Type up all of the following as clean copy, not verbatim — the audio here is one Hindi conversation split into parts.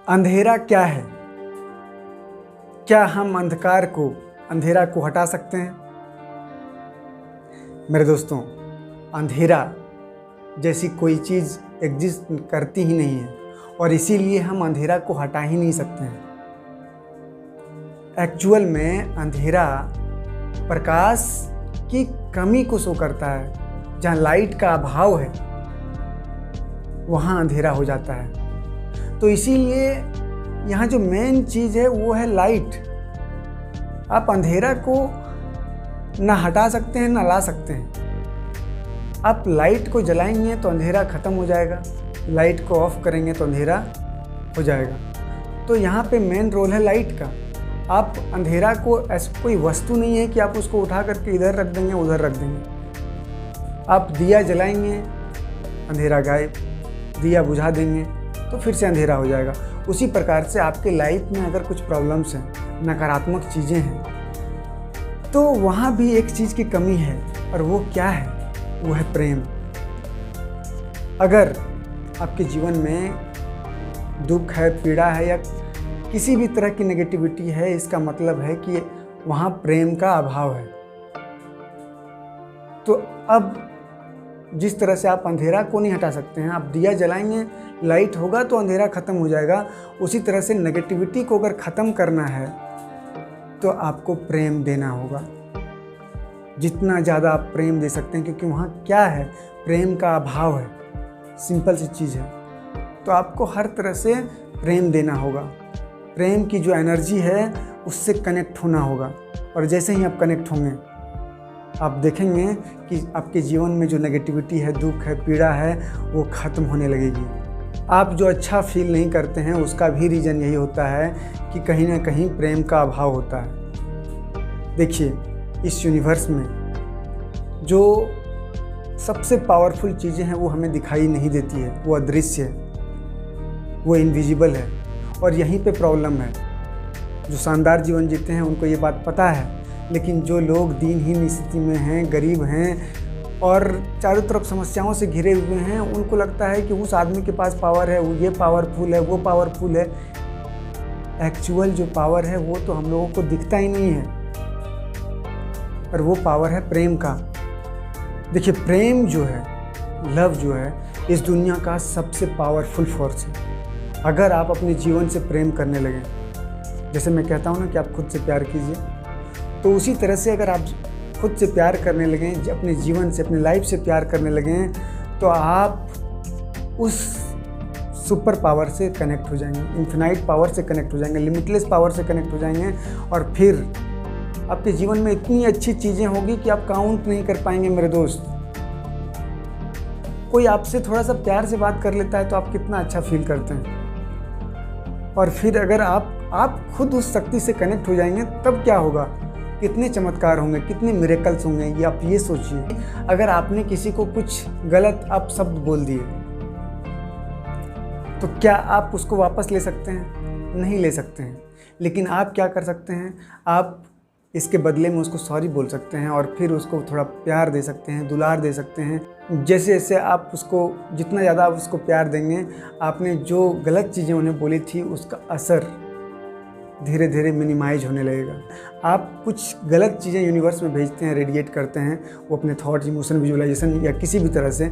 अंधेरा क्या है? क्या हम अंधेरा को हटा सकते हैं? मेरे दोस्तों, अंधेरा जैसी कोई चीज़ एग्जिस्ट करती ही नहीं है और इसीलिए हम अंधेरा को हटा ही नहीं सकते हैं। एक्चुअल में अंधेरा प्रकाश की कमी को शो करता है। जहाँ लाइट का अभाव है वहाँ अंधेरा हो जाता है। तो इसीलिए यहाँ जो मेन चीज़ है वो है लाइट। आप अंधेरा को ना हटा सकते हैं ना ला सकते हैं। आप लाइट को जलाएंगे तो अंधेरा ख़त्म हो जाएगा, लाइट को ऑफ करेंगे तो अंधेरा हो जाएगा। तो यहाँ पे मेन रोल है लाइट का। आप अंधेरा को ऐसी कोई वस्तु नहीं है कि आप उसको उठा करके इधर रख देंगे उधर रख देंगे। आप दिया जलाएंगे, अंधेरा गायब, दिया बुझा देंगे तो फिर से अंधेरा हो जाएगा। उसी प्रकार से आपके लाइफ में अगर कुछ प्रॉब्लम्स हैं, नकारात्मक चीज़ें हैं, तो वहाँ भी एक चीज़ की कमी है और वो क्या है? वो है प्रेम। अगर आपके जीवन में दुख है, पीड़ा है या किसी भी तरह की नेगेटिविटी है, इसका मतलब है कि वहाँ प्रेम का अभाव है। तो अब जिस तरह से आप अंधेरा को नहीं हटा सकते हैं, आप दिया जलाएंगे लाइट होगा तो अंधेरा ख़त्म हो जाएगा, उसी तरह से नेगेटिविटी को अगर ख़त्म करना है तो आपको प्रेम देना होगा। जितना ज़्यादा आप प्रेम दे सकते हैं, क्योंकि वहाँ क्या है? प्रेम का अभाव है, सिंपल सी चीज़ है। तो आपको हर तरह से प्रेम देना होगा। प्रेम की जो एनर्जी है उससे कनेक्ट होना होगा और जैसे ही आप कनेक्ट होंगे आप देखेंगे कि आपके जीवन में जो नेगेटिविटी है, दुख है, पीड़ा है, वो ख़त्म होने लगेगी। आप जो अच्छा फील नहीं करते हैं उसका भी रीज़न यही होता है कि कहीं ना कहीं प्रेम का अभाव होता है। देखिए, इस यूनिवर्स में जो सबसे पावरफुल चीज़ें हैं वो हमें दिखाई नहीं देती है, वो अदृश्य है, वो इनविजिबल है। और यहीं पे प्रॉब्लम है। जो शानदार जीवन जीते हैं उनको ये बात पता है, लेकिन जो लोग दीनहीन स्थिति में हैं, गरीब हैं और चारों तरफ समस्याओं से घिरे हुए हैं, उनको लगता है कि उस आदमी के पास पावर है, वो ये पावरफुल है, वो पावरफुल है। एक्चुअल जो पावर है वो तो हम लोगों को दिखता ही नहीं है, और वो पावर है प्रेम का। देखिए, प्रेम जो है, लव जो है, इस दुनिया का सबसे पावरफुल फोर्स है। अगर आप अपने जीवन से प्रेम करने लगें, जैसे मैं कहता हूँ ना कि आप खुद से प्यार कीजिए, तो उसी तरह से अगर आप खुद से प्यार करने लगें, अपने जीवन से, अपनी लाइफ से प्यार करने लगें, तो आप उस सुपर पावर से कनेक्ट हो जाएंगे, इन्फिनाइट पावर से कनेक्ट हो जाएंगे, लिमिटलेस पावर से कनेक्ट हो जाएंगे। और फिर आपके जीवन में इतनी अच्छी चीज़ें होगी कि आप काउंट नहीं कर पाएंगे। मेरे दोस्त, कोई आपसे थोड़ा सा प्यार से बात कर लेता है तो आप कितना अच्छा फील करते हैं। और फिर अगर आप खुद उस शक्ति से कनेक्ट हो जाएंगे तब क्या होगा? कितने चमत्कार होंगे, कितने मिरेकल्स होंगे, ये आप ये सोचिए। अगर आपने किसी को कुछ गलत आप शब्द बोल दिए तो क्या आप उसको वापस ले सकते हैं? नहीं ले सकते हैं। लेकिन आप क्या कर सकते हैं? आप इसके बदले में उसको सॉरी बोल सकते हैं और फिर उसको थोड़ा प्यार दे सकते हैं, दुलार दे सकते हैं। जैसे जैसे आप उसको, जितना ज़्यादा आप उसको प्यार देंगे, आपने जो गलत चीज़ें उन्हें बोली थी उसका असर धीरे धीरे मिनिमाइज होने लगेगा। आप कुछ गलत चीज़ें यूनिवर्स में भेजते हैं, रेडिएट करते हैं, वो अपने थॉट्स, इमोशन, विजुअलाइजेशन या किसी भी तरह से,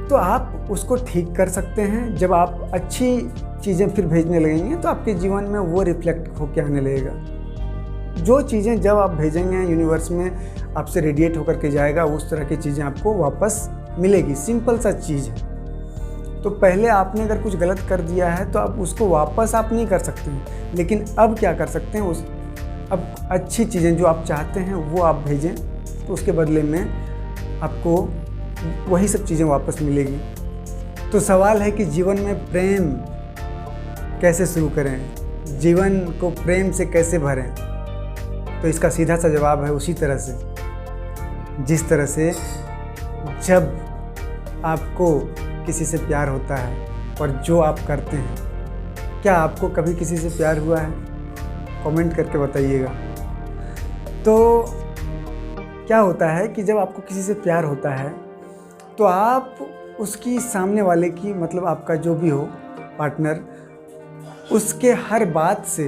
तो आप उसको ठीक कर सकते हैं। जब आप अच्छी चीज़ें फिर भेजने लगेंगे तो आपके जीवन में वो रिफ्लेक्ट होकर आने लगेगा। जो चीज़ें जब आप भेजेंगे यूनिवर्स में आपसे रेडिएट होकर के जाएगा, उस तरह की चीज़ें आपको वापस मिलेगी। सिंपल सा चीज़ है। तो पहले आपने अगर कुछ गलत कर दिया है तो अब उसको वापस आप नहीं कर सकते हैं, लेकिन अब क्या कर सकते हैं? अब अच्छी चीज़ें जो आप चाहते हैं वो आप भेजें, तो उसके बदले में आपको वही सब चीज़ें वापस मिलेगी। तो सवाल है कि जीवन में प्रेम कैसे शुरू करें, जीवन को प्रेम से कैसे भरें? तो इसका सीधा सा जवाब है उसी तरह से, जिस तरह से जब आपको किसी से प्यार होता है और जो आप करते हैं। क्या आपको कभी किसी से प्यार हुआ है? कमेंट करके बताइएगा। तो क्या होता है कि जब आपको किसी से प्यार होता है तो आप उसकी, सामने वाले की, मतलब आपका जो भी हो पार्टनर, उसके हर बात से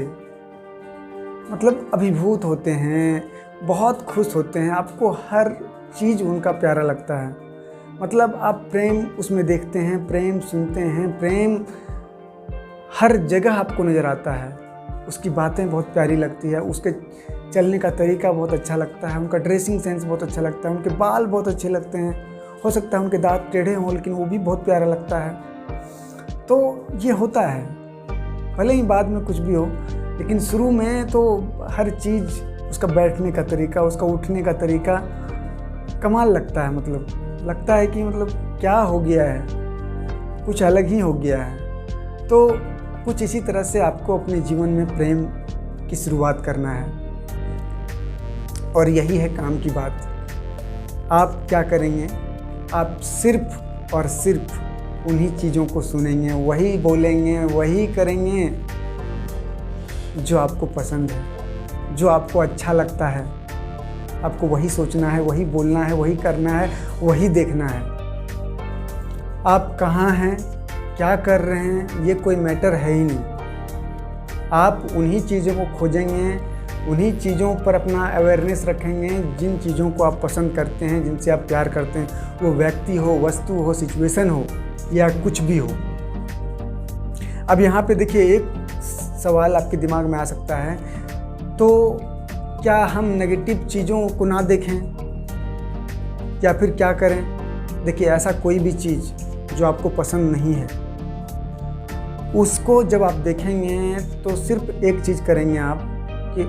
मतलब अभिभूत होते हैं, बहुत खुश होते हैं, आपको हर चीज़ उनका प्यारा लगता है। मतलब आप प्रेम उसमें देखते हैं, प्रेम सुनते हैं, प्रेम हर जगह आपको नज़र आता है। उसकी बातें बहुत प्यारी लगती है, उसके चलने का तरीका बहुत अच्छा लगता है, उनका ड्रेसिंग सेंस बहुत अच्छा लगता है, उनके बाल बहुत अच्छे लगते हैं, हो सकता है उनके दांत टेढ़े हों लेकिन वो भी बहुत प्यारा लगता है। तो ये होता है, भले ही बाद में कुछ भी हो, लेकिन शुरू में तो हर चीज़, उसका बैठने का तरीका, उसका उठने का तरीका कमाल लगता है। मतलब लगता है कि मतलब क्या हो गया है, कुछ अलग ही हो गया है। तो कुछ इसी तरह से आपको अपने जीवन में प्रेम की शुरुआत करना है, और यही है काम की बात। आप क्या करेंगे, आप सिर्फ और सिर्फ उन्हीं चीज़ों को सुनेंगे, वही बोलेंगे, वही करेंगे जो आपको पसंद है, जो आपको अच्छा लगता है। आपको वही सोचना है, वही बोलना है, वही करना है, वही देखना है। आप कहाँ हैं, क्या कर रहे हैं, ये कोई मैटर है ही नहीं। आप उन्हीं चीज़ों को खोजेंगे, उन्हीं चीज़ों पर अपना अवेयरनेस रखेंगे जिन चीज़ों को आप पसंद करते हैं, जिनसे आप प्यार करते हैं। वो व्यक्ति हो, वस्तु हो, सिचुएशन हो, या कुछ भी हो। अब यहाँ पे देखिए, एक सवाल आपके दिमाग में आ सकता है, तो क्या हम नेगेटिव चीज़ों को ना देखें या फिर क्या करें? देखिए, ऐसा कोई भी चीज़ जो आपको पसंद नहीं है, उसको जब आप देखेंगे तो सिर्फ एक चीज़ करेंगे आप, कि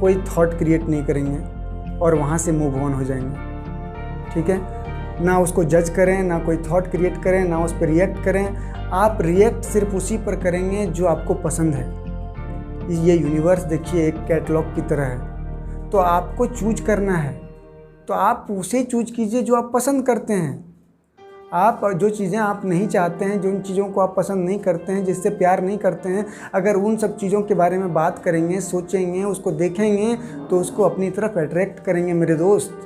कोई थॉट क्रिएट नहीं करेंगे और वहाँ से मूव ऑन हो जाएंगे। ठीक है, ना उसको जज करें, ना कोई थॉट क्रिएट करें, ना उस पर रिएक्ट करें। आप रिएक्ट सिर्फ उसी पर करेंगे जो आपको पसंद है। ये यूनिवर्स देखिए एक कैटलॉग की तरह है, तो आपको चूज करना है, तो आप उसे चूज कीजिए जो आप पसंद करते हैं। आप जो चीज़ें आप नहीं चाहते हैं, जो उन चीज़ों को आप पसंद नहीं करते हैं, जिससे प्यार नहीं करते हैं, अगर उन सब चीज़ों के बारे में बात करेंगे, सोचेंगे, उसको देखेंगे, तो उसको अपनी तरफ अट्रैक्ट करेंगे मेरे दोस्त।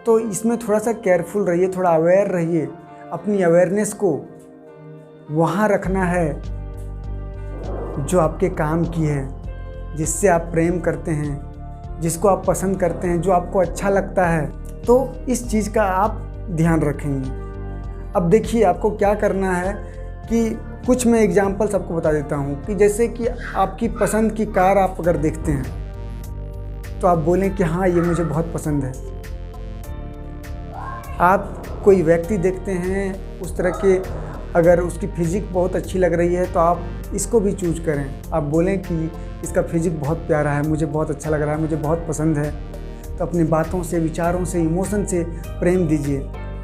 तो इसमें थोड़ा सा केयरफुल रहिए, थोड़ा अवेयर रहिए। अपनी अवेयरनेस को वहाँ रखना है जो आपके काम की है, जिससे आप प्रेम करते हैं, जिसको आप पसंद करते हैं, जो आपको अच्छा लगता है। तो इस चीज़ का आप ध्यान रखेंगे। अब देखिए, आपको क्या करना है कि कुछ मैं एग्जांपल्स आपको बता देता हूँ, कि जैसे कि आपकी पसंद की कार आप अगर देखते हैं तो आप बोलें कि हाँ, ये मुझे बहुत पसंद है। आप कोई व्यक्ति देखते हैं उस तरह के, अगर उसकी फिजिक बहुत अच्छी लग रही है तो आप इसको भी चूज करें। आप बोलें कि इसका फिजिक बहुत प्यारा है, मुझे बहुत अच्छा लग रहा है, मुझे बहुत पसंद है। तो अपनी बातों से, विचारों से, इमोशन से प्रेम दीजिए।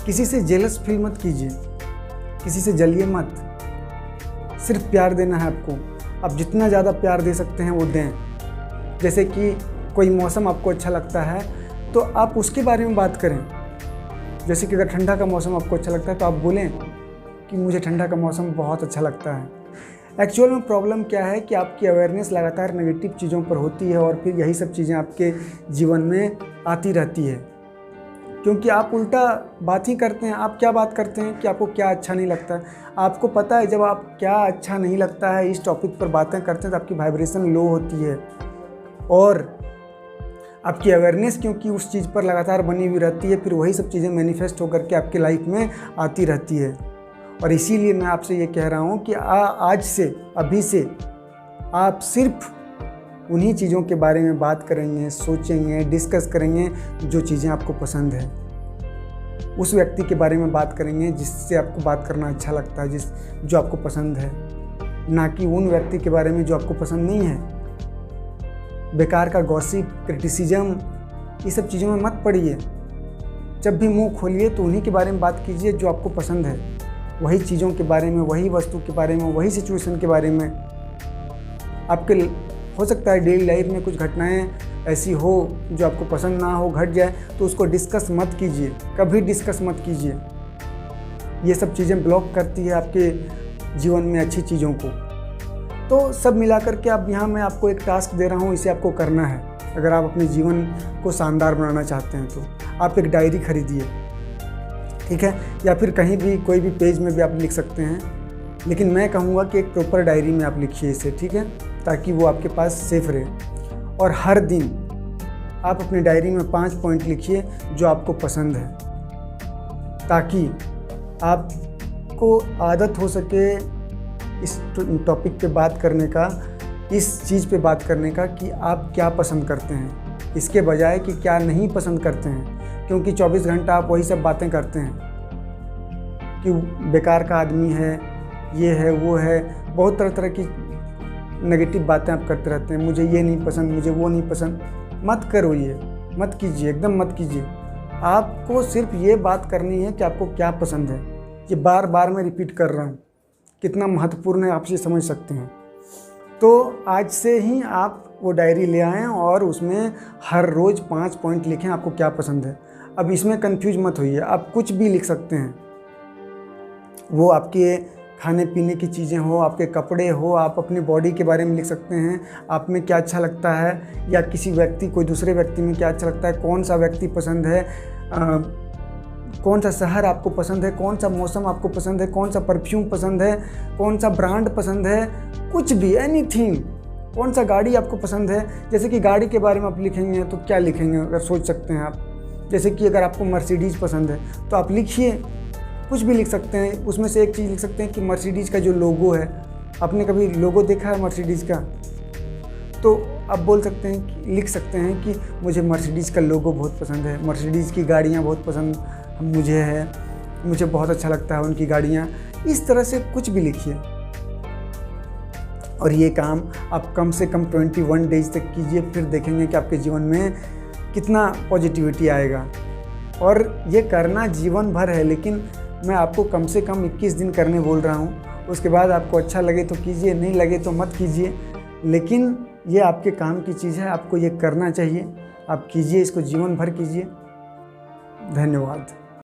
किसी से जेलस फील मत कीजिए, किसी से जलिए मत। सिर्फ प्यार देना है आपको। आप जितना ज़्यादा प्यार दे सकते हैं वो दें। जैसे कि कोई मौसम आपको अच्छा लगता है तो आप उसके बारे में बात करें। जैसे कि अगर ठंडा का मौसम आपको अच्छा लगता है तो आप बोलें कि मुझे ठंडा का मौसम बहुत अच्छा लगता है। एक्चुअल में प्रॉब्लम क्या है कि आपकी अवेयरनेस लगातार नेगेटिव चीज़ों पर होती है, और फिर यही सब चीज़ें आपके जीवन में आती रहती है, क्योंकि आप उल्टा बात ही करते हैं। आप क्या बात करते हैं कि आपको क्या अच्छा नहीं लगता है। आपको पता है, जब आप क्या अच्छा नहीं लगता है इस टॉपिक पर बातें करते हैं तो आपकी वाइब्रेशन लो होती है, और आपकी अवेयरनेस क्योंकि उस चीज़ पर लगातार बनी हुई रहती है, फिर वही सब चीज़ें मैनिफेस्ट होकर के आपकी लाइफ में आती रहती है। और इसीलिए मैं आपसे ये कह रहा हूँ कि आज से, अभी से आप सिर्फ उन्हीं चीज़ों के बारे में बात करेंगे, सोचेंगे, डिस्कस करेंगे जो चीज़ें आपको पसंद है। उस व्यक्ति के बारे में बात करेंगे जिससे आपको बात करना अच्छा लगता है, जो आपको पसंद है, ना कि उन व्यक्ति के बारे में जो आपको पसंद नहीं है। बेकार का गॉसिप, क्रिटिसिज्म, ये सब चीज़ों में मत पड़िए। जब भी मुंह खोलिए तो उन्हीं के बारे में बात कीजिए जो आपको पसंद है। वही चीज़ों के बारे में, वही वस्तु के बारे में, वही सिचुएशन के बारे में। आपके हो सकता है डेली लाइफ में कुछ घटनाएं ऐसी हो जो आपको पसंद ना हो, घट जाए, तो उसको डिस्कस मत कीजिए, कभी डिस्कस मत कीजिए। ये सब चीज़ें ब्लॉक करती है आपके जीवन में अच्छी चीज़ों को। तो सब मिला करके अब यहाँ मैं आपको एक टास्क दे रहा हूँ, इसे आपको करना है। अगर आप अपने जीवन को शानदार बनाना चाहते हैं तो आप एक डायरी खरीदिए, ठीक है, या फिर कहीं भी कोई भी पेज में भी आप लिख सकते हैं लेकिन मैं कहूँगा कि एक प्रॉपर डायरी में आप लिखिए इसे, ठीक है, ताकि वो आपके पास सेफ रहे। और हर दिन आप अपनी डायरी में 5 पॉइंट लिखिए जो आपको पसंद है, ताकि आपको आदत हो सके इस टॉपिक पे बात करने का, इस चीज़ पे बात करने का कि आप क्या पसंद करते हैं, इसके बजाय कि क्या नहीं पसंद करते हैं। क्योंकि 24 घंटा आप वही सब बातें करते हैं कि बेकार का आदमी है, ये है, वो है, बहुत तरह तरह की नेगेटिव बातें आप करते रहते हैं। मुझे ये नहीं पसंद, मुझे वो नहीं पसंद। मत करो, ये मत कीजिए, एकदम मत कीजिए। आपको सिर्फ ये बात करनी है कि आपको क्या पसंद है। ये बार बार मैं रिपीट कर रहा हूँ, कितना महत्वपूर्ण है आप ये समझ सकते हैं। तो आज से ही आप वो डायरी ले आएँ और उसमें हर रोज़ 5 पॉइंट लिखें आपको क्या पसंद है। अब इसमें कंफ्यूज मत होइए, आप कुछ भी लिख सकते हैं, वो आपके खाने पीने की चीज़ें हो, आपके कपड़े हो, आप अपनी बॉडी के बारे में लिख सकते हैं, आप में क्या अच्छा लगता है, या किसी व्यक्ति, कोई दूसरे व्यक्ति में क्या अच्छा लगता है, कौन सा व्यक्ति पसंद है, कौन सा शहर आपको पसंद है, कौन सा मौसम आपको पसंद है, कौन सा परफ्यूम पसंद है, कौन सा ब्रांड पसंद है, कुछ भी, एनीथिंग, कौन सा गाड़ी आपको पसंद है। जैसे कि गाड़ी के बारे में आप लिखेंगे तो क्या लिखेंगे, अगर सोच सकते हैं आप। जैसे कि अगर आपको मर्सिडीज़ पसंद है तो आप लिखिए, कुछ भी लिख सकते हैं। उसमें से एक चीज़ लिख सकते हैं कि मर्सिडीज़ का जो लोगो है, आपने कभी लोगो देखा है मर्सिडीज़ का, तो आप बोल सकते हैं कि लिख सकते हैं कि मुझे मर्सिडीज़ का लोगो बहुत पसंद है, मर्सिडीज़ की गाड़ियाँ बहुत पसंद मुझे है, मुझे बहुत अच्छा लगता है उनकी गाड़ियाँ। इस तरह से कुछ भी लिखिए और ये काम आप कम से कम 21 डेज तक कीजिए, फिर देखेंगे कि आपके जीवन में कितना पॉजिटिविटी आएगा। और ये करना जीवन भर है, लेकिन मैं आपको कम से कम 21 दिन करने बोल रहा हूँ। उसके बाद आपको अच्छा लगे तो कीजिए, नहीं लगे तो मत कीजिए, लेकिन ये आपके काम की चीज़ है, आपको ये करना चाहिए। आप कीजिए, इसको जीवन भर कीजिए। धन्यवाद।